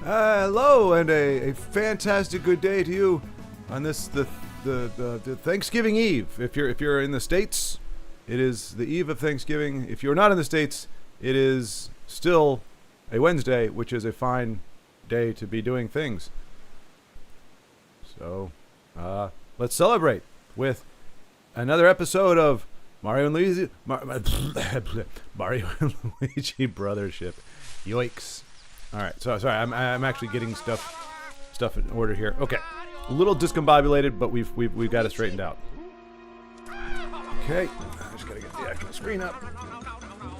Hello, and a fantastic good day to you on this the Thanksgiving Eve. If you're in the States, it is the eve of Thanksgiving. If you're not in the States, it is still a Wednesday, which is a fine day to be doing things. So, let's celebrate with another episode of Mario and Luigi Brothership. Yoicks. All right, so sorry, I'm actually getting stuff in order here. Okay, a little discombobulated, but we've got it straightened out. Okay, I just gotta get the actual screen up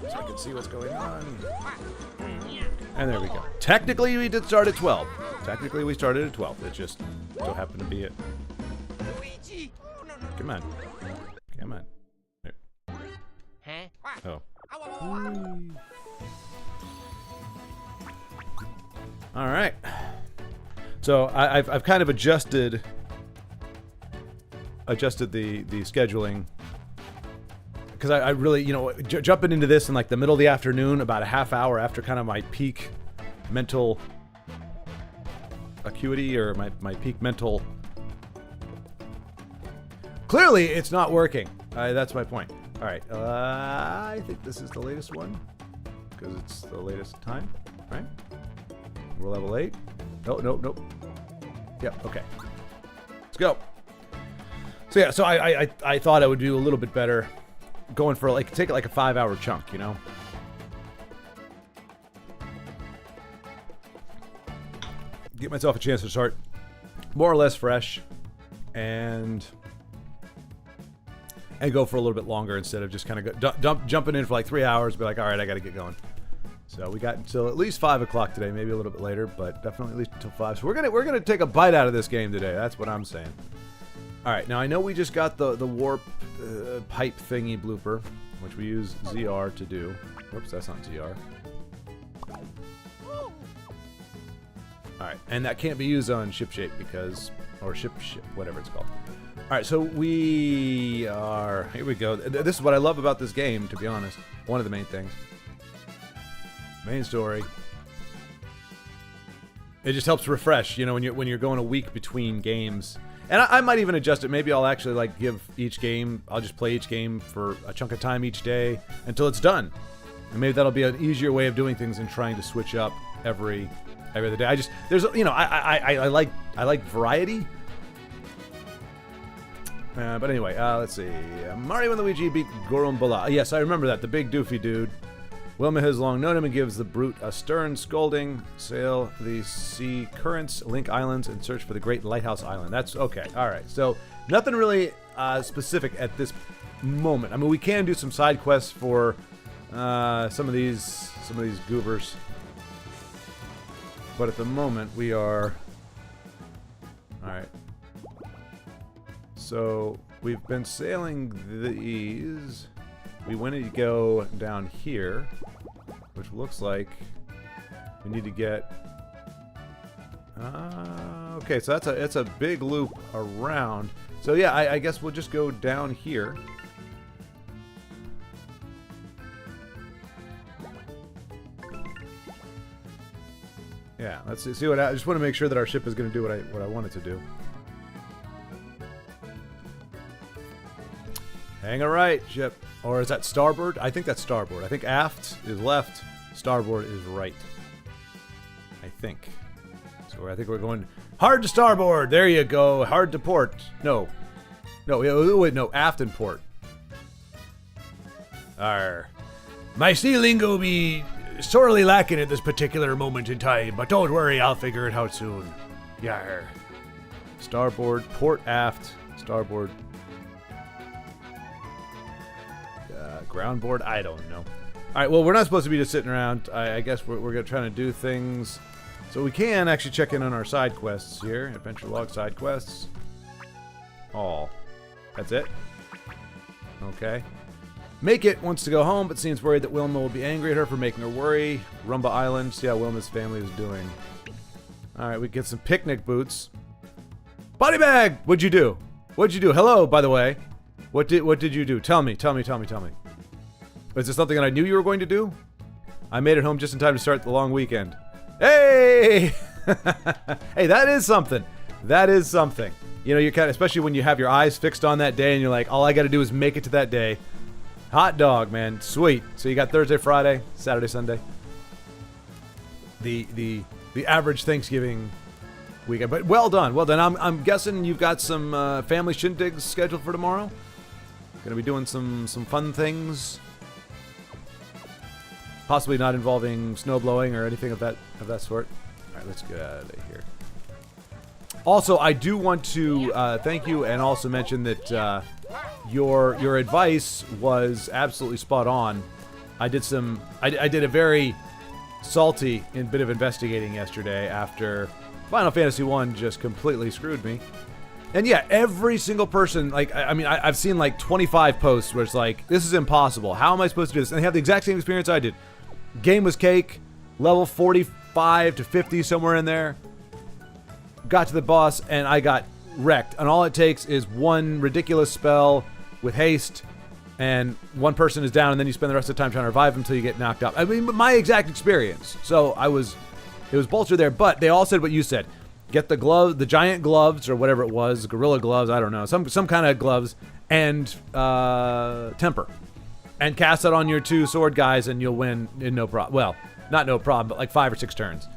so I can see what's going on. And there we go. Technically, we did start at 12. Technically, we started at 12. It just so happened to be it. Luigi! Come on. Come on. There. Huh? Oh. All right. So I've kind of adjusted the scheduling because I really, jumping into this in like the middle of the afternoon, about a half hour after kind of my peak mental acuity or my peak mental. Clearly, it's not working. That's my point. All right. I think this is the latest one because it's the latest time, right? We're level 8. Nope. Yep, okay. Let's go. So yeah, so I thought I would do a little bit better going for take it like a 5-hour chunk, Get myself a chance to start more or less fresh and go for a little bit longer instead of just kind of jumping in for like 3 hours, be like, all right, I got to get going. So we got until at least 5 o'clock today, maybe a little bit later, but definitely at least until 5. So we're gonna take a bite out of this game today. That's what I'm saying. All right, now I know we just got the warp pipe thingy blooper, which we use ZR to do. Whoops, that's not ZR. All right, and that can't be used on ship shape or ship whatever it's called. All right, so here we go. This is what I love about this game, to be honest. One of the main things. Main story. It just helps refresh, when you're going a week between games. And I might even adjust it. Maybe I'll actually give each game. I'll just play each game for a chunk of time each day until it's done. And maybe that'll be an easier way of doing things than trying to switch up every other day. I like variety. But anyway, let's see. Mario and Luigi beat Gorumbola. Yes, I remember that. The big doofy dude. Wilma has long known him and gives the brute a stern scolding. Sail the sea currents, link islands, and search for the great lighthouse island. That's okay. All right. So nothing really specific at this moment. I mean, we can do some side quests for some of these goobers, but at the moment we are. All right. So we've been sailing these. We want to go down here, which looks like we need to get. Okay, so it's a big loop around. So yeah, I guess we'll just go down here. Yeah, let's see what I just want to make sure that our ship is going to do what I want it to do. Hang a right, ship. Or is that starboard? I think that's starboard. I think aft is left, starboard is right. I think. So I think we're going hard to starboard. There you go. Hard to port. No, wait, no. Aft and port. Arr. My sea lingo be sorely lacking at this particular moment in time, but don't worry, I'll figure it out soon. Yar. Starboard, port, aft, starboard. Ground board? I don't know. All right, well, we're not supposed to be just sitting around. I guess we're going to try to do things. So we can actually check in on our side quests here. Adventure log side quests. All. That's it? Okay. Make It wants to go home, but seems worried that Wilma will be angry at her for making her worry. Rumba Island. See how Wilma's family is doing. All right, we get some picnic boots. Body bag! What'd you do? Hello, by the way. What did you do? Tell me. Is this something that I knew you were going to do? I made it home just in time to start the long weekend. Hey! Hey, that is something. That is something. You know, you kind of, especially when you have your eyes fixed on that day and you're like, all I got to do is make it to that day. Hot dog, man. Sweet. So you got Thursday, Friday, Saturday, Sunday. The average Thanksgiving weekend. But well done. Well done. I'm guessing you've got some family shindigs scheduled for tomorrow. Gonna be doing some fun things. Possibly not involving snow blowing or anything of that sort. All right, let's get out of here. Also, I do want to thank you and also mention that your advice was absolutely spot on. I did a very salty bit of investigating yesterday after Final Fantasy 1 just completely screwed me. And yeah, every single person, like, I mean, I've seen like 25 posts where it's like, this is impossible. How am I supposed to do this? And they have the exact same experience I did. Game was cake, level 45 to 50, somewhere in there. Got to the boss, and I got wrecked. And all it takes is one ridiculous spell with haste, and one person is down, and then you spend the rest of the time trying to revive them until you get knocked out. I mean, my exact experience. So it was bolster there, but they all said what you said. Get the glove, the giant gloves, or whatever it was, gorilla gloves, I don't know, some kind of gloves, and temper. And cast that on your 2 sword guys, and you'll win in no problem. Well, not no problem, but like 5 or 6 turns.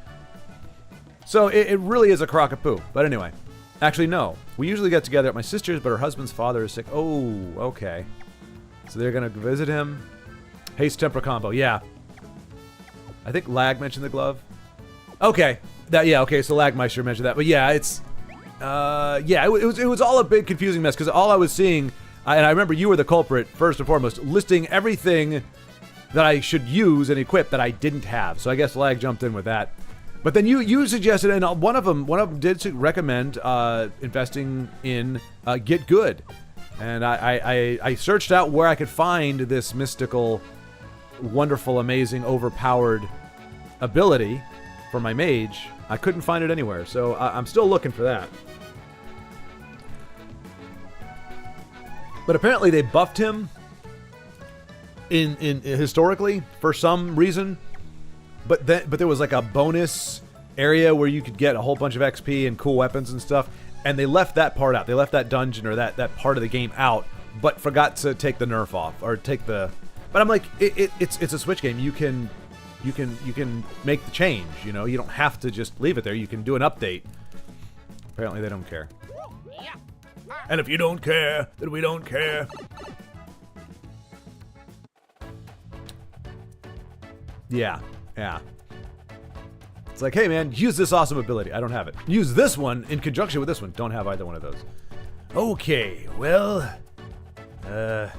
So it really is a crock of poo. But anyway, actually no. We usually get together at my sister's, but her husband's father is sick. Oh, okay. So they're gonna visit him. Haste temper combo, yeah. I think Lag mentioned the glove. Okay, okay. So Lagmeister mentioned that, but yeah, it's, it was all a big confusing mess because all I was seeing, and I remember you were the culprit first and foremost, listing everything that I should use and equip that I didn't have. So I guess Lag jumped in with that. But then you suggested, and one of them did recommend investing in Get Good, and I searched out where I could find this mystical, wonderful, amazing, overpowered ability for my mage. I couldn't find it anywhere, so I'm still looking for that. But apparently they buffed him in historically for some reason. But there was like a bonus area where you could get a whole bunch of XP and cool weapons and stuff, and they left that part out. They left that dungeon or that part of the game out, but forgot to take the nerf off or take the. But I'm like, it's a Switch game. You can make the change. You know, you don't have to just leave it there. You can do an update. Apparently they don't care. And if you don't care, then we don't care. Yeah. It's like, hey man, use this awesome ability. I don't have it. Use this one in conjunction with this one. Don't have either one of those. Okay, well, good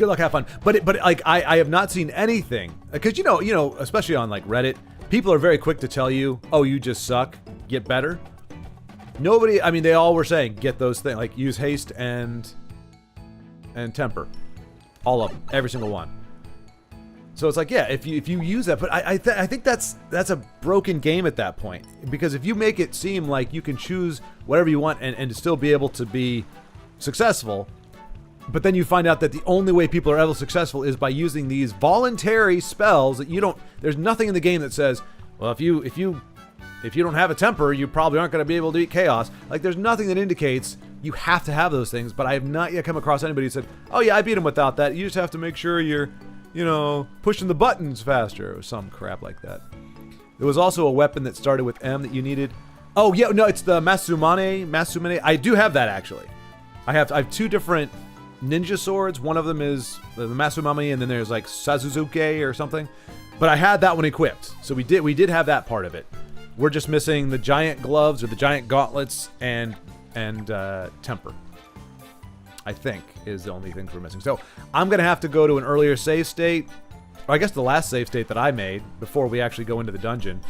luck, have fun. But like, I have not seen anything, because you know, especially on like Reddit, people are very quick to tell you, oh, you just suck, get better. Nobody, I mean, they all were saying, get those things, like use haste and temper, all of them, every single one. So it's like, yeah, if you use that, but I think that's a broken game at that point, because if you make it seem like you can choose whatever you want and still be able to be successful, but then you find out that the only way people are ever successful is by using these voluntary spells that you don't. There's nothing in the game that says, well, if you don't have a temper, you probably aren't going to be able to beat chaos. Like, there's nothing that indicates you have to have those things. But I have not yet come across anybody who said, oh yeah, I beat him without that. You just have to make sure you're, pushing the buttons faster or some crap like that. There was also a weapon that started with M that you needed. Oh yeah, no, it's the Masumane. I do have that actually. I have 2 different ninja swords. One of them is the Masumane, and then there's like Sazuzuke or something. But I had that one equipped, so we did have that part of it. We're just missing the giant gloves or the giant gauntlets and temper, I think, is the only things we're missing. So I'm going to have to go to an earlier save state, or I guess the last save state that I made before we actually go into the dungeon.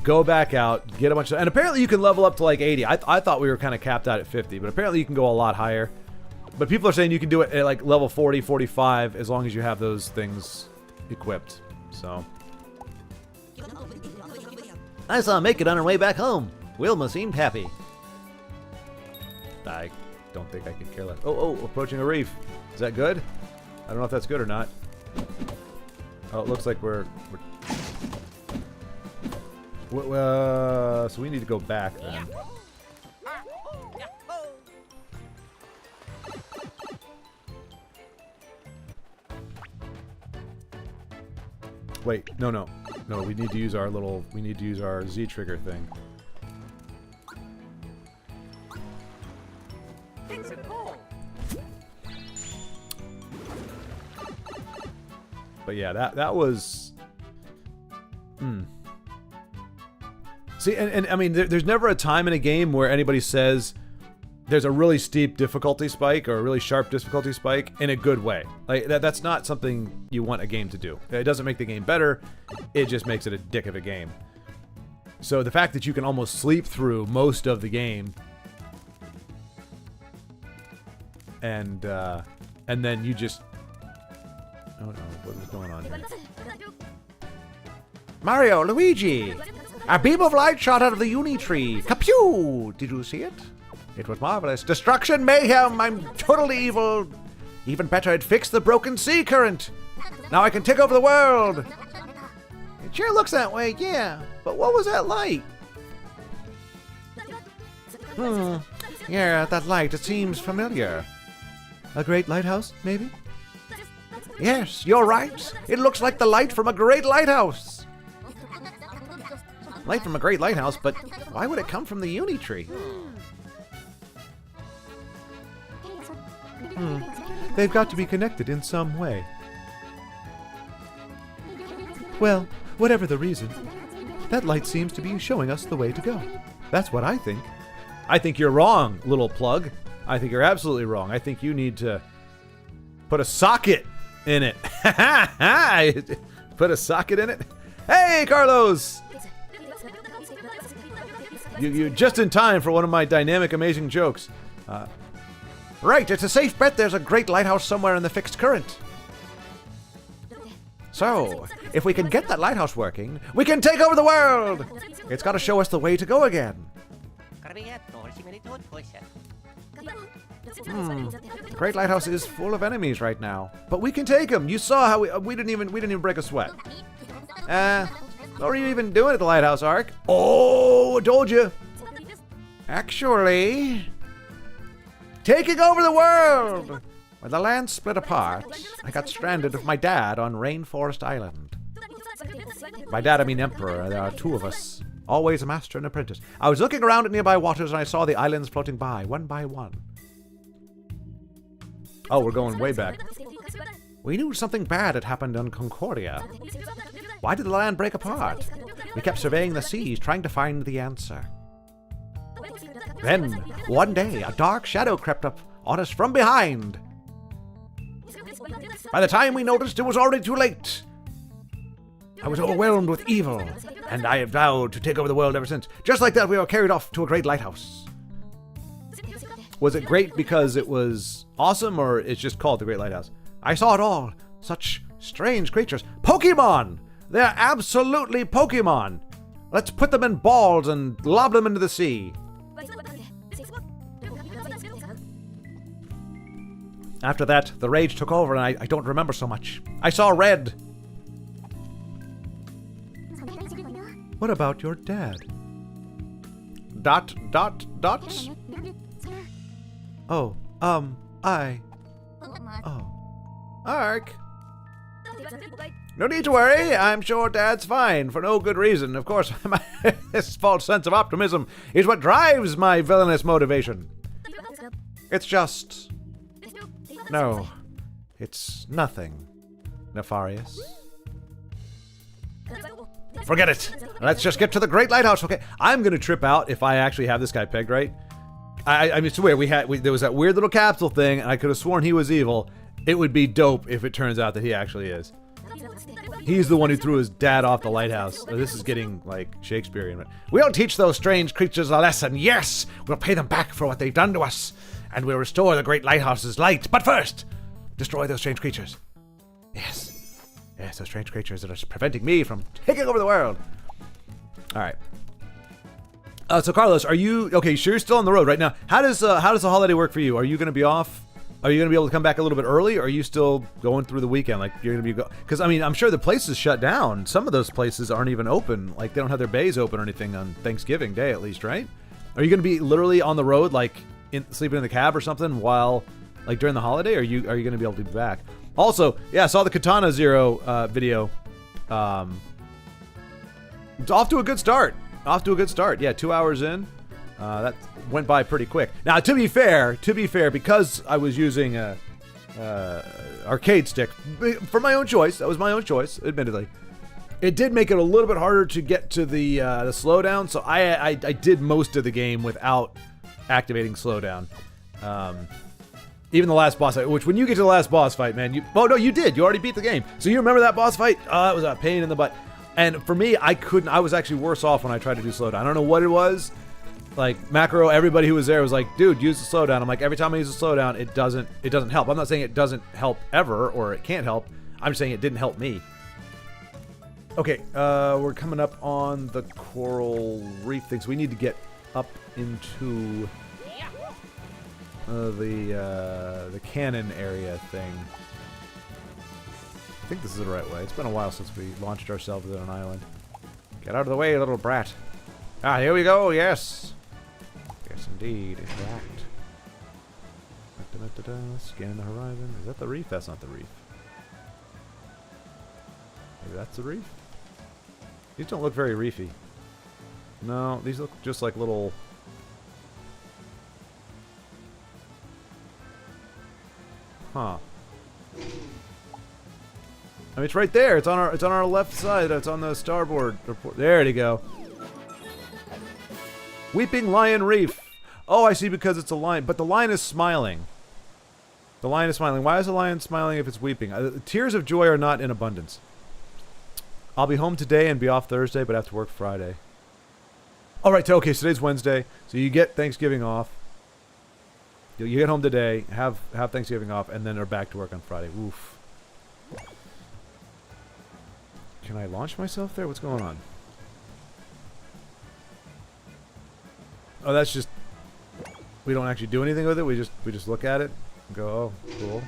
Go back out, get a bunch of... And apparently you can level up to like 80. I thought we were kind of capped out at 50, but apparently you can go a lot higher. But people are saying you can do it at like level 40, 45, as long as you have those things equipped. So... I saw Make It on her way back home. Wilma seemed happy. I don't think I could care less. Oh, approaching a reef. Is that good? I don't know if that's good or not. Oh, it looks like we're So we need to go back then. Wait, no. We need to use our Z trigger thing. It's a goal. But yeah, that was... See, and I mean, there's never a time in a game where anybody says there's a really steep difficulty spike or a really sharp difficulty spike in a good way. Like, that's not something you want a game to do. It doesn't make the game better, it just makes it a dick of a game. So the fact that you can almost sleep through most of the game and then you just... Oh no, what is going on here? Mario, Luigi! A beam of light shot out of the uni tree. Kapew! Did you see it? It was marvelous. Destruction, mayhem, I'm totally evil. Even better, it fixed the broken sea current. Now I can take over the world. It sure looks that way, yeah. But what was that light? Yeah, that light, it seems familiar. A great lighthouse, maybe? Yes, you're right. It looks like the light from a great lighthouse. Light from a great lighthouse, but why would it come from the uni tree? They've got to be connected in some way. Well, whatever the reason, that light seems to be showing us the way to go. That's what I think. I think you're wrong, little plug. I think you're absolutely wrong. I think you need to put a socket in it. Put a socket in it? Hey, Carlos! You're just in time for one of my dynamic, amazing jokes. Right, it's a safe bet there's a great lighthouse somewhere in the fixed current. So, if we can get that lighthouse working, we can take over the world! It's got to show us the way to go again. The great lighthouse is full of enemies right now. But we can take them. You saw how we didn't even break a sweat. What were you even doing at the lighthouse, Ark? Oh, I told you. Actually, taking over the world! When the land split apart, I got stranded with my dad on Rainforest Island. By dad, I mean Emperor. There are two of us. Always a master and apprentice. I was looking around at nearby waters and I saw the islands floating by, one by one. Oh, we're going way back. We knew something bad had happened on Concordia. Why did the land break apart? We kept surveying the seas, trying to find the answer. Then, one day, a dark shadow crept up on us from behind. By the time we noticed, it was already too late. I was overwhelmed with evil, and I have vowed to take over the world ever since. Just like that, we were carried off to a great lighthouse. Was it great because it was awesome, or it's just called the Great Lighthouse? I saw it all. Such strange creatures. Pokemon! They're absolutely Pokemon! Let's put them in balls and lob them into the sea. After that, the rage took over and I don't remember so much. I saw red. What about your dad? ... Oh, Ark. No need to worry. I'm sure Dad's fine for no good reason. Of course, this false sense of optimism is what drives my villainous motivation. It's just... No, it's nothing, Nefarious. Forget it. Let's just get to the Great Lighthouse, okay? I'm gonna trip out if I actually have this guy pegged right. I mean, swear, there was that weird little capsule thing, and I could have sworn he was evil. It would be dope if it turns out that he actually is. He's the one who threw his dad off the lighthouse. Oh, this is getting, like, Shakespearean. We'll teach those strange creatures a lesson, yes! We'll pay them back for what they've done to us, and we'll restore the Great Lighthouse's light. But first, destroy those strange creatures. Yes. Yes, those strange creatures that are preventing me from taking over the world. Alright. So Carlos, are you... Okay, sure, you're still on the road right now. How does the holiday work for you? Are you going to be off Are you going to be able to come back a little bit early, or are you still going through the weekend? Like, you're going to be... Because, I mean, I'm sure the places shut down. Some of those places aren't even open. Like, they don't have their bays open or anything on Thanksgiving Day, at least, right? Are you going to be literally on the road, like, sleeping in the cab or something while... Like, during the holiday, or are you going to be able to be back? Also, yeah, I saw the Katana Zero video. It's off to a good start. Yeah, 2 hours in. That went by pretty quick. Now, to be fair, because I was using a arcade stick for my own choice, that was my own choice, admittedly. It did make it a little bit harder to get to the slowdown, so I did most of the game without activating slowdown. Even the last boss fight, which when you get to the last boss fight, man, oh no, you did. You already beat the game. So you remember that boss fight? That was a pain in the butt. And for me, I was actually worse off when I tried to do slowdown. I don't know what it was. Like, Macro, everybody who was there was like, dude, use the slowdown. I'm like, every time I use the slowdown, it doesn't help. I'm not saying it doesn't help ever, or it can't help. I'm just saying it didn't help me. Okay, we're coming up on the coral reef thing, so we need to get up into the cannon area thing. I think this is the right way. It's been a while since we launched ourselves at an island. Get out of the way, little brat. Ah, here we go, yes. Yes, indeed, in fact. Scan the horizon. Is that the reef? That's not the reef. Maybe that's the reef? These don't look very reefy. No, these look just like little... Huh. I mean, it's right there. It's on our left side. It's on the starboard report. There you go. Weeping Lion Reef. Oh, I see, because it's a lion. But the lion is smiling. The lion is smiling. Why is the lion smiling if it's weeping? Tears of joy are not in abundance. I'll be home today and be off Thursday, but have to work Friday. All right, okay, so today's Wednesday. So you get Thanksgiving off. You get home today, have Thanksgiving off, and then are back to work on Friday. Oof. Can I launch myself there? What's going on? Oh, that's just... We don't actually do anything with it. We just look at it and go, oh, cool.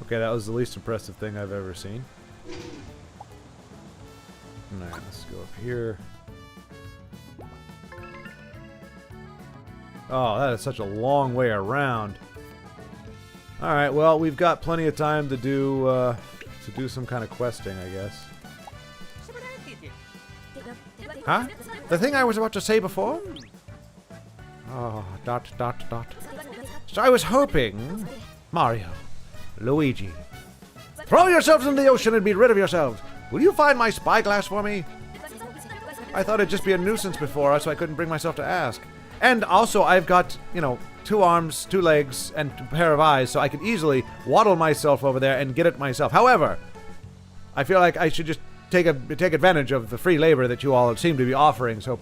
Okay, that was the least impressive thing I've ever seen. Alright, let's go up here. Oh, that is such a long way around. Alright, well, we've got plenty of time to do some kind of questing, I guess. Huh? The thing I was about to say before? Oh, ... So I was hoping... Mario, Luigi, throw yourselves into the ocean and be rid of yourselves. Will you find my spyglass for me? I thought it'd just be a nuisance before, so I couldn't bring myself to ask. And also, I've got, 2 arms, 2 legs, and a pair of eyes, so I could easily waddle myself over there and get it myself. However, I feel like I should just take advantage of the free labor that you all seem to be offering so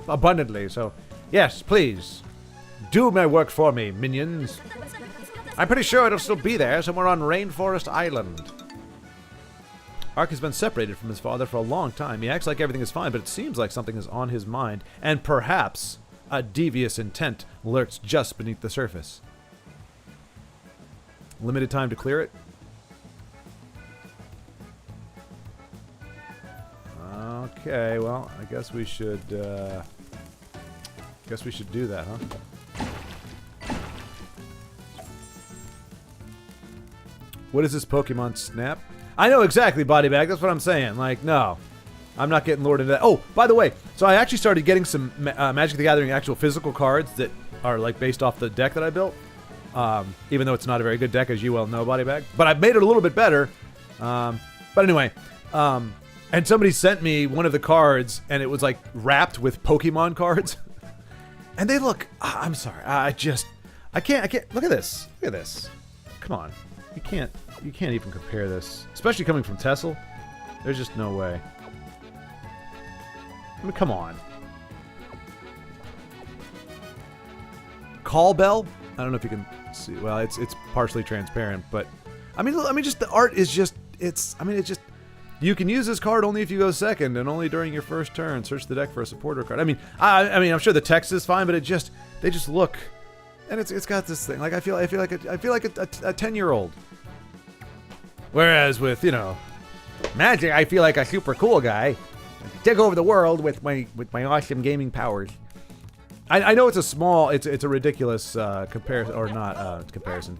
abundantly. So, yes, please, do my work for me, minions. I'm pretty sure it'll still be there, somewhere on Rainforest Island. Ark has been separated from his father for a long time. He acts like everything is fine, but it seems like something is on his mind, and perhaps a devious intent lurks just beneath the surface. Limited time to clear it? Okay, well, I guess we should do that, huh? What is this Pokemon Snap? I know exactly, Body Bag. That's what I'm saying. Like, no. I'm not getting lured into that. Oh, by the way, so I actually started getting some Magic the Gathering actual physical cards that are, like, based off the deck that I built. Even though it's not a very good deck, as you well know, Body Bag. But I've made it a little bit better. But anyway, and somebody sent me one of the cards, and it was, like, wrapped with Pokemon cards. And they look... I'm sorry. I can't... Look at this. Look at this. Come on. You can't even compare this. Especially coming from Tessel. There's just no way. I mean, come on. Call Bell? I don't know if you can see. Well, it's partially transparent, but I mean, just the art is just You can use this card only if you go second, and only during your first turn. Search the deck for a supporter card. I mean, I'm sure the text is fine, but they just look, and it's got this thing. Like I feel like a 10-year-old. Whereas with Magic, I feel like a super cool guy. Take over the world with my awesome gaming powers. I know it's a ridiculous comparison, or not comparison.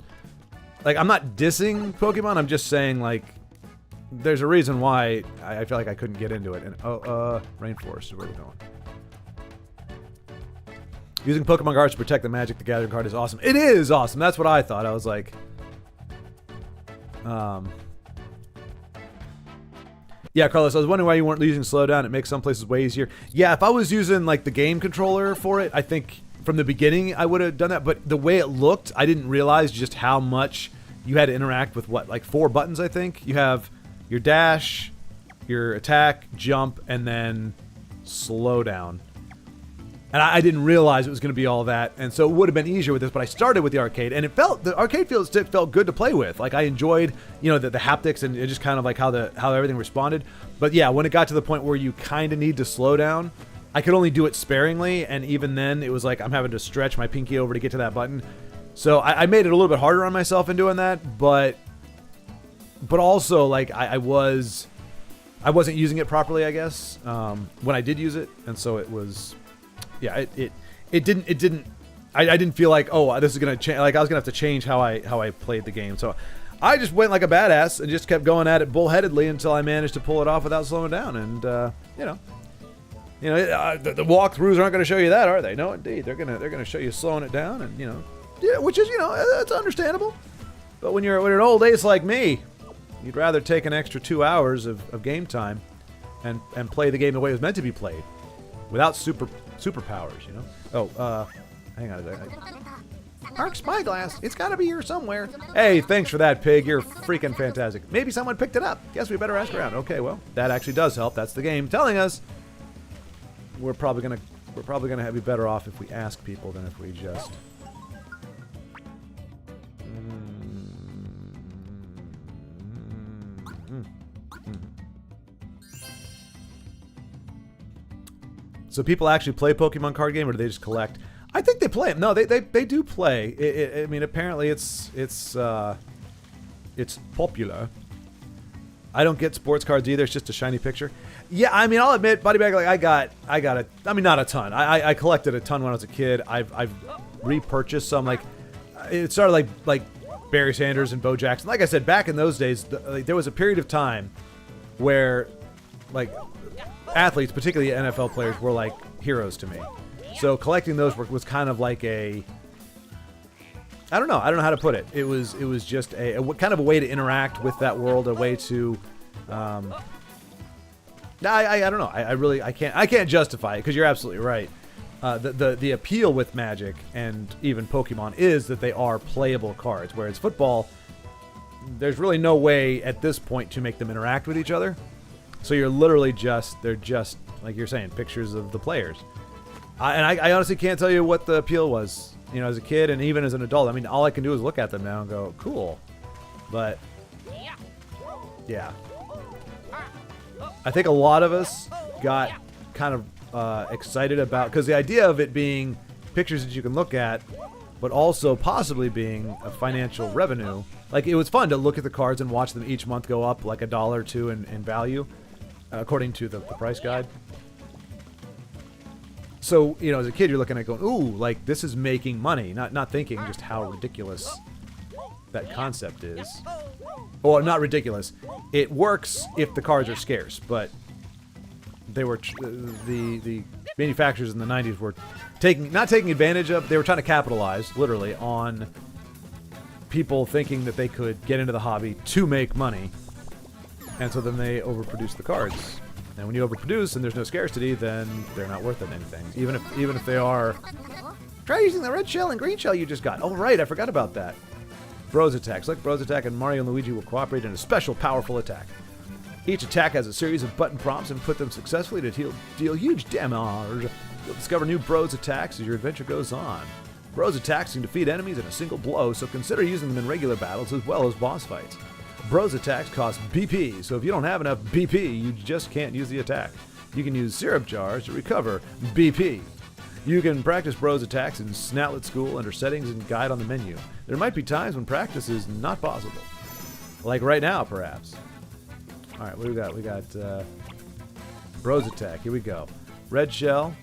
Like, I'm not dissing Pokemon, I'm just saying, like, there's a reason why I feel like I couldn't get into it. And Rainforest is where we're going. Using Pokemon cards to protect the Magic the Gathering card is awesome. It is awesome. That's what I thought. I was like, yeah, Carlos, I was wondering why you weren't using slowdown. It makes some places way easier. Yeah, if I was using like the game controller for it, I think from the beginning I would have done that. But the way it looked, I didn't realize just how much you had to interact with like 4 buttons, I think. You have your dash, your attack, jump, and then slow down. And I didn't realize it was going to be all that, and so it would have been easier with this. But I started with the arcade, and the arcade stick felt good to play with. Like I enjoyed, the haptics and just kind of like how everything responded. But yeah, when it got to the point where you kind of need to slow down, I could only do it sparingly, and even then, it was like I'm having to stretch my pinky over to get to that button. So I made it a little bit harder on myself in doing that, but also like I wasn't using it properly, I guess, when I did use it, and so it was. Yeah, I didn't feel like, oh, this is gonna change. Like I was gonna have to change how I played the game. So I just went like a badass and just kept going at it bullheadedly until I managed to pull it off without slowing down. And the walkthroughs aren't gonna show you that, are they? No, indeed, they're gonna show you slowing it down, and yeah, which is that's understandable. But when you're an old ace like me, you'd rather take an extra 2 hours of game time and play the game the way it was meant to be played, without superpowers, Oh, hang on a second. Arc Spyglass, it's gotta be here somewhere. Hey, thanks for that, Pig. You're freaking fantastic. Maybe someone picked it up. Guess we better ask around. Okay, well, that actually does help. That's the game telling us we're probably gonna be better off if we ask people than if we just. So people actually play Pokemon card game, or do they just collect? I think they play them. No, they do play. I mean, apparently it's popular. I don't get sports cards either. It's just a shiny picture. Yeah, I mean, I'll admit, Buddy Bag, like I got I mean, not a ton. I collected a ton when I was a kid. I've repurchased some. Like it started like Barry Sanders and Bo Jackson. Like I said, back in those days, there was a period of time where like athletes, particularly NFL players, were like heroes to me. So collecting those was kind of like I don't know how to put it. It was just a kind of a way to interact with that world, a way to I don't know. I can't justify it, because you're absolutely right. The appeal with Magic and even Pokemon is that they are playable cards, whereas football, there's really no way at this point to make them interact with each other. So you're literally they're just, like you're saying, pictures of the players. I honestly can't tell you what the appeal was, as a kid and even as an adult. I mean, all I can do is look at them now and go, cool. But, yeah. I think a lot of us got kind of excited about, because the idea of it being pictures that you can look at, but also possibly being a financial revenue. Like, it was fun to look at the cards and watch them each month go up like $1 or $2 in value. According to the price guide. So, as a kid, you're looking at it going, ooh, like, this is making money. Not thinking just how ridiculous that concept is. Well, not ridiculous. It works if the cards are scarce, but they were, the manufacturers in the 90s were not taking advantage of, they were trying to capitalize, literally, on people thinking that they could get into the hobby to make money. And so then they overproduce the cards. And when you overproduce and there's no scarcity, then they're not worth anything. Even if they are. Try using the red shell and green shell you just got. Oh, right, I forgot about that. Bros Attack. Select Bros Attack, and Mario and Luigi will cooperate in a special powerful attack. Each attack has a series of button prompts, and put them successfully to deal huge damage. You'll discover new Bros Attacks as your adventure goes on. Bros Attacks can defeat enemies in a single blow, so consider using them in regular battles as well as boss fights. Bros attacks cost BP, so if you don't have enough BP, you just can't use the attack. You can use syrup jars to recover BP. You can practice Bros attacks in Snatlet School under settings and guide on the menu. There might be times when practice is not possible. Like right now, perhaps. Alright, what do we got? We got Bros attack. Here we go. Red shell.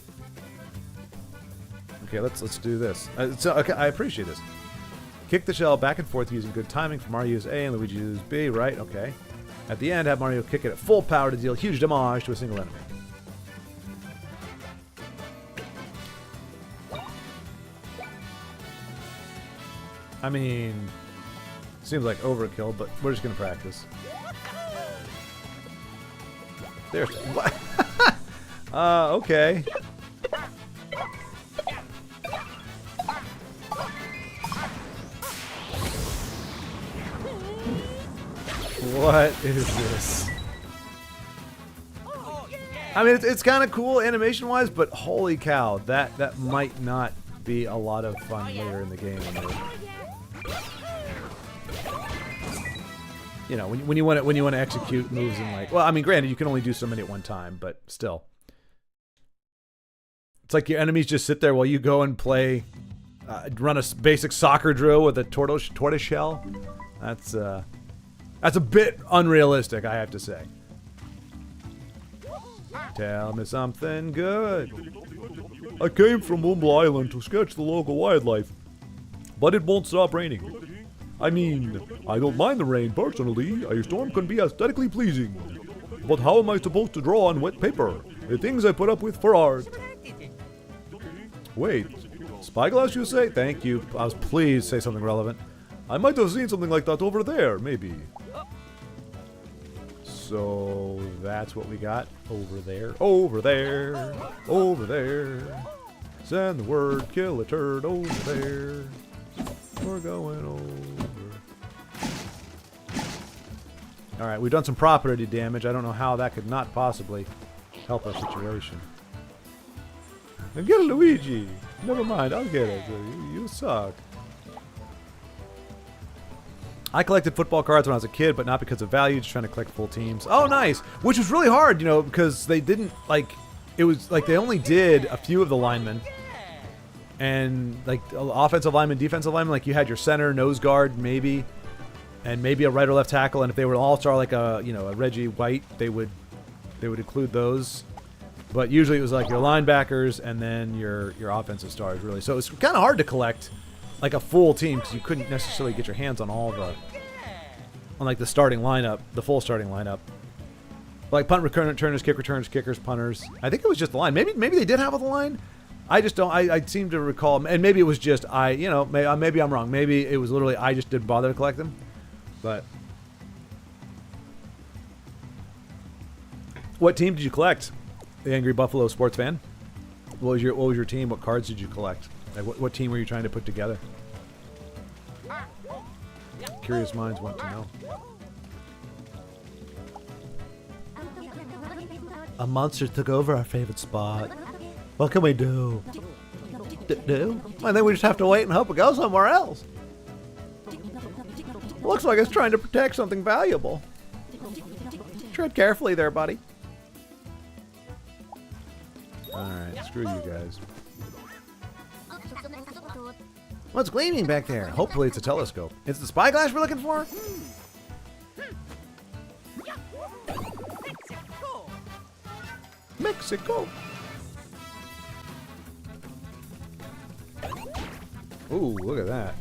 Okay, let's do this. Okay, I appreciate this. Kick the shell back and forth using good timing for Mario use A and Luigi use B, right? Okay. At the end, have Mario kick it at full power to deal huge damage to a single enemy. I mean, seems like overkill, but we're just gonna practice. There's what? Okay. What is this? I mean, it's kind of cool animation-wise, but holy cow, that might not be a lot of fun later in the game. You know, when you want to execute moves and like, well, I mean, granted, you can only do so many at one time, but still, it's like your enemies just sit there while you go and play, run a basic soccer drill with a tortoise shell. That's a bit unrealistic, I have to say. Tell me something good. I came from Mumble Island to sketch the local wildlife, but it won't stop raining. I mean, I don't mind the rain personally. A storm can be aesthetically pleasing. But how am I supposed to draw on wet paper? The things I put up with for art. Wait, spyglass you say? Thank you. I was pleased say something relevant. I might have seen something like that over there, maybe. So that's what we got over there. Over there. Over there. Send the word, kill a turd over there. We're going over. Alright, we've done some property damage. I don't know how that could not possibly help our situation. And get a Luigi! Never mind, I'll get it. You suck. I collected football cards when I was a kid, but not because of value, just trying to collect full teams. Oh, nice! Which was really hard, you know, because they didn't, like, it was, like, they only did a few of the linemen. And, like, offensive lineman, defensive lineman, like, you had your center, nose guard, maybe, and maybe a right or left tackle, and if they were all-star, like a, you know, a Reggie White, they would include those. But usually it was, like, your linebackers and then your offensive stars, really. So it was kind of hard to collect, like, a full team, because you couldn't necessarily get your hands on all the, on, like, the starting lineup, the full starting lineup. Like, punt returners, kick returners, kickers, punters. I think it was just the line. Maybe they did have the line. I just don't, I seem to recall, and maybe it was just, you know, maybe I'm wrong. Maybe it was literally, I just didn't bother to collect them. But. What team did you collect? The Angry Buffalo sports fan? What was your team? What cards did you collect? Like, what team were you trying to put together? Curious minds want to know. A monster took over our favorite spot. What can we do? Do? I think we just have to wait and hope it goes somewhere else. Looks like it's trying to protect something valuable. Tread carefully there, buddy. Alright, screw you guys. What's gleaming back there? Hopefully it's a telescope. It's the spyglass we're looking for? Mexico! Ooh, look at that.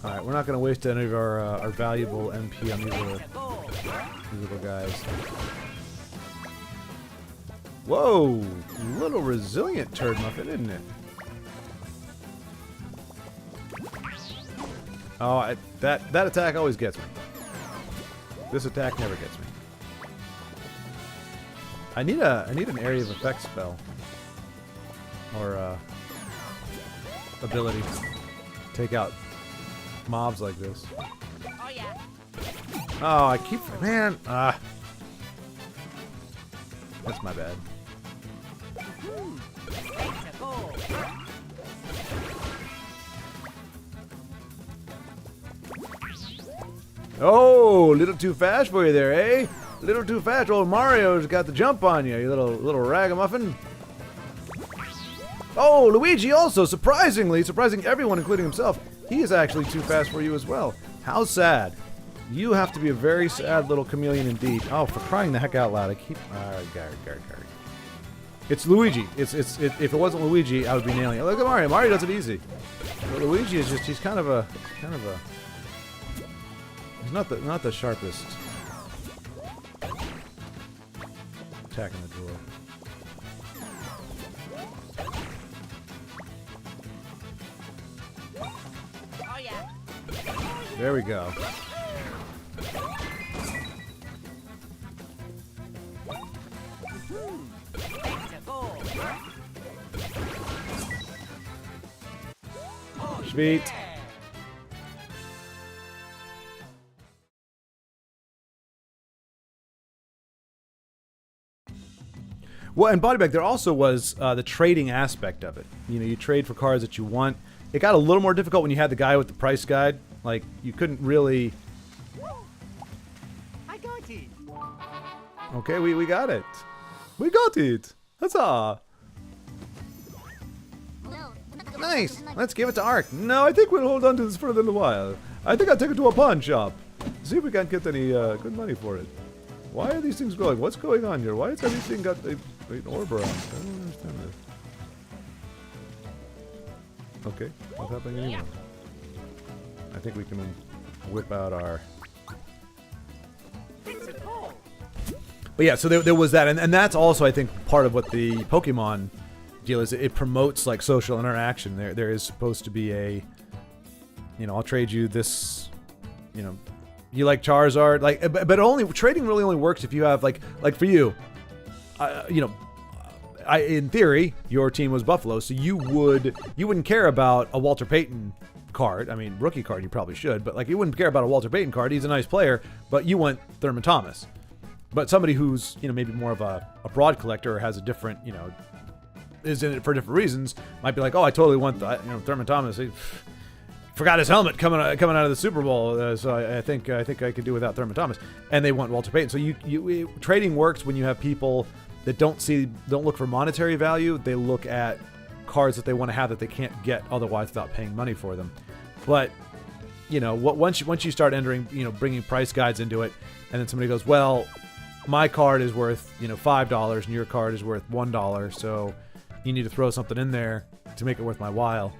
Alright, we're not going to waste any of our valuable MP on these little guys. Whoa! Little resilient turd muffin, isn't it? Oh, that attack always gets me. This attack never gets me. I need an area of effect spell. Or ability to take out mobs like this. Oh yeah. Oh, I keep, man. That's my bad. Oh, a little too fast for you there, eh? A little too fast. Old Mario's got the jump on you, you little ragamuffin. Oh, Luigi also, surprising everyone, including himself, he is actually too fast for you as well. How sad. You have to be a very sad little chameleon indeed. Oh, for crying the heck out loud, I keep... It's Luigi. If it wasn't Luigi, I would be nailing it. Look at Mario. Mario does it easy. But Luigi is just, he's kind of a... He's not the sharpest. Attacking the door. Oh yeah. There we go. Sweet. Well, in Body Bag, there also was the trading aspect of it. You know, you trade for cars that you want. It got a little more difficult when you had the guy with the price guide. Like, you couldn't really... I got it. Okay, we got it. We got it. Huzzah. Nice. Let's give it to Ark. No, I think we'll hold on to this for a little while. I think I'll take it to a pawn shop. See if we can't get any good money for it. Why are these things glowing? What's going on here? Why has everything got an orb around? I don't understand this. Okay, what's happening anymore? I think we can whip out our... But yeah, so there was that, and that's also, I think, part of what the Pokemon deal is. It promotes, like, social interaction. There is supposed to be a, you know, I'll trade you this, you know, you like Charizard, like, but only trading really only works if you have like for you, you know, in theory your team was Buffalo, so you wouldn't care about a Walter Payton card. I mean, rookie card you probably should, but like you wouldn't care about a Walter Payton card. He's a nice player, but you want Thurman Thomas. But somebody who's, you know, maybe more of a broad collector or has a different, you know, is in it for different reasons, might be like, oh, I totally want the, you know, Thurman Thomas. He forgot his helmet coming out of the Super Bowl, so I think I could do without Thurman Thomas. And they want Walter Payton. So trading works when you have people that don't look for monetary value. They look at cards that they want to have that they can't get otherwise without paying money for them. But you know, once you start entering, you know, bringing price guides into it, and then somebody goes, well, my card is worth, you know, $5 and your card is worth $1, so you need to throw something in there to make it worth my while.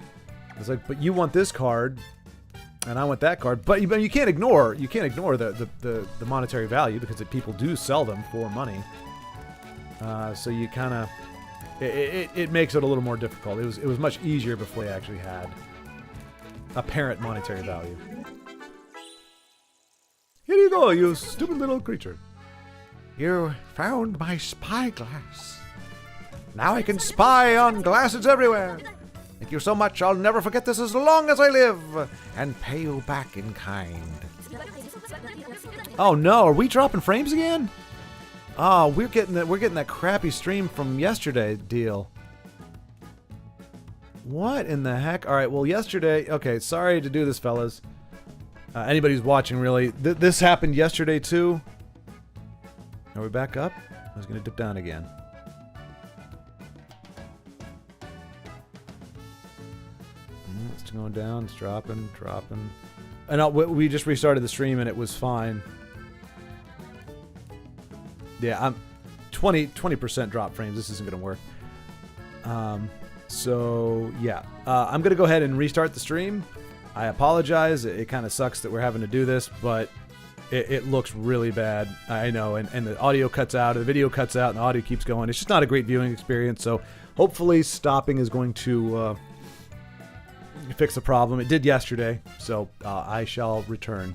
It's like, but you want this card, and I want that card, but you can't ignore the monetary value because people do sell them for money. So you kind of it makes it a little more difficult. It was much easier before you actually had apparent monetary value. Here you go, you stupid little creature. You found my spyglass. Now I can spy on glasses everywhere. Thank you so much. I'll never forget this as long as I live, and pay you back in kind. Oh no, are we dropping frames again? Oh, we're getting that crappy stream from yesterday deal. What in the heck? All right, well, yesterday. Okay, sorry to do this, fellas. Anybody who's watching, really, this happened yesterday too. Are we back up? I was gonna dip down again. It's going down, it's dropping. And we just restarted the stream and it was fine. Yeah, I'm 20% drop frames. This isn't going to work. So, yeah. I'm going to go ahead and restart the stream. I apologize. It kind of sucks that we're having to do this, but it looks really bad. I know, and the audio cuts out, the video cuts out, and the audio keeps going. It's just not a great viewing experience, so hopefully stopping is going to... fix the problem. It did yesterday, so I shall return.